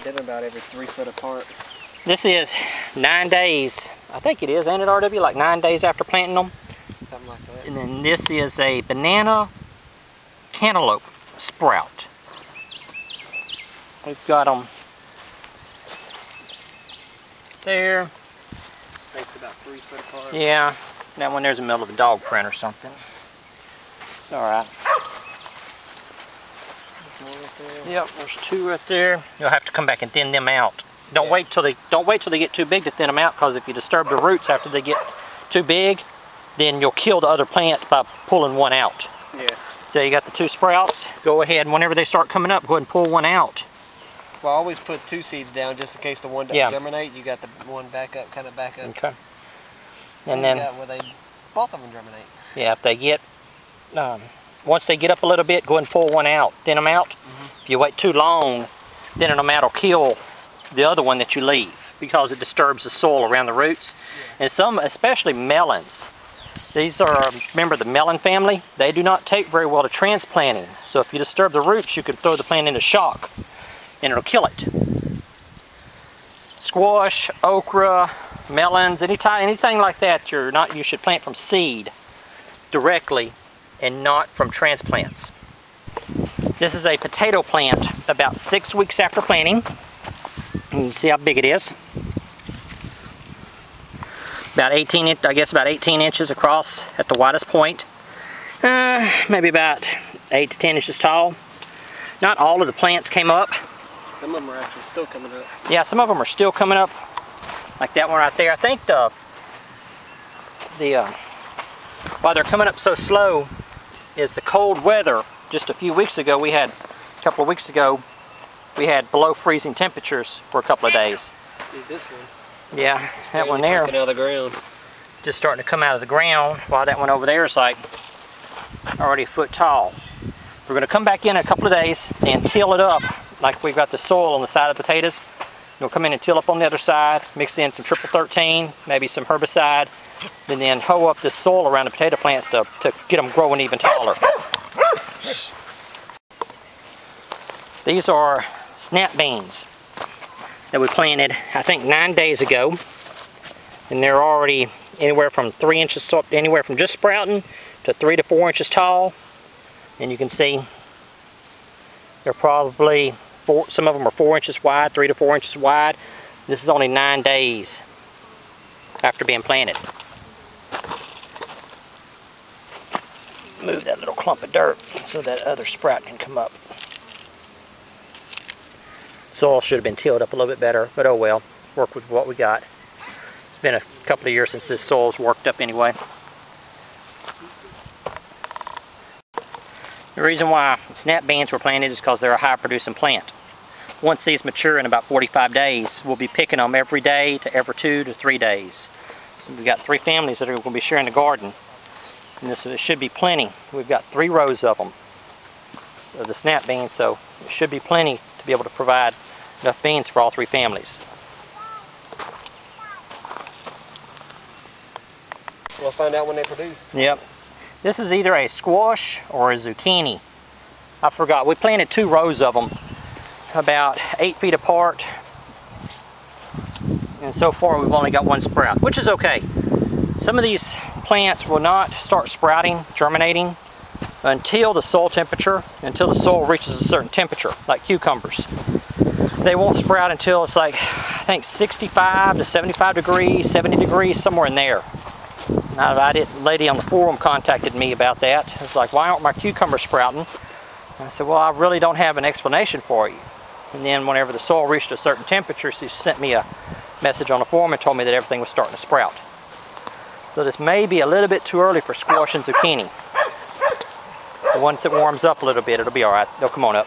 They've been about every 3 foot apart. This is 9 days, I think it is, ain't it, RW? Like 9 days after planting them. Something like that. And then this is a banana cantaloupe sprout. We've got them there. Spaced about 3 foot apart. Yeah, that one there's in the middle of a dog print or something. It's all right. Yep, there's 2 right there. You'll have to come back and thin them out. Don't wait till they get too big to thin them out, because if you disturb the roots after they get too big, then you'll kill the other plant by pulling one out. Yeah. So you got the 2 sprouts. Go ahead and whenever they start coming up, go ahead and pull one out. Well, I always put 2 seeds down just in case the one doesn't germinate. You got the one back up, kind of back up. Okay. And then both of them germinate. Yeah, if they get once they get up a little bit, go ahead and pull one out, thin them out. If you wait too long, thinning them out will kill the other one that you leave, because it disturbs the soil around the roots. And some, especially melons, these are, remember the melon family, they do not take very well to transplanting. So if you disturb the roots, you can throw the plant into shock and it'll kill it. Squash, okra, melons, anything like that, you should plant from seed directly and not from transplants. This is a potato plant about 6 weeks after planting. You can see how big it is. About 18 inches across at the widest point. Maybe about 8 to 10 inches tall. Not all of the plants came up. Some of them are actually still coming up. Yeah, some of them are still coming up. Like that one right there. I think why they're coming up so slow is the cold weather. Just a couple of weeks ago, we had below freezing temperatures for a couple of days. See this one? Yeah, that one there. Out of the ground. Just starting to come out of the ground, while that one over there is like already a foot tall. We're going to come back in a couple of days and till it up, like we've got the soil on the side of the potatoes. We'll come in and till up on the other side, mix in some triple 13, maybe some herbicide, and then hoe up this soil around the potato plants to get them growing even taller. These are snap beans that we planted, I think 9 days ago, and they're already anywhere from just sprouting to 3 to 4 inches tall. And you can see they're probably some of them are 4 inches wide, 3 to 4 inches wide. This is only 9 days after being planted. Move that little clump of dirt so that other sprout can come up. Soil should have been tilled up a little bit better, but oh well, work with what we got. It's been a couple of years since this soil's worked up anyway. The reason why snap beans were planted is because they're a high producing plant. Once these mature in about 45 days, we'll be picking them every day to every 2 to 3 days. We've got 3 families that are going to be sharing the garden, and this should be plenty. We've got 3 rows of them, of the snap beans, so it should be plenty to be able to provide enough beans for all 3 families. We'll find out when they produce. Yep. This is either a squash or a zucchini. I forgot. We planted 2 rows of them, about 8 feet apart. And so far we've only got 1 sprout, which is okay. Some of these plants will not start sprouting, germinating, until the soil reaches a certain temperature, like cucumbers. They won't sprout until it's like, I think 65 to 75 degrees, 70 degrees, somewhere in there. Now, a lady on the forum contacted me about that. It's like, why aren't my cucumbers sprouting? And I said, well, I really don't have an explanation for you. And then whenever the soil reached a certain temperature, she sent me a message on the forum and told me that everything was starting to sprout. So this may be a little bit too early for squash and zucchini. Once it warms up a little bit, it'll be all right. They'll come on up.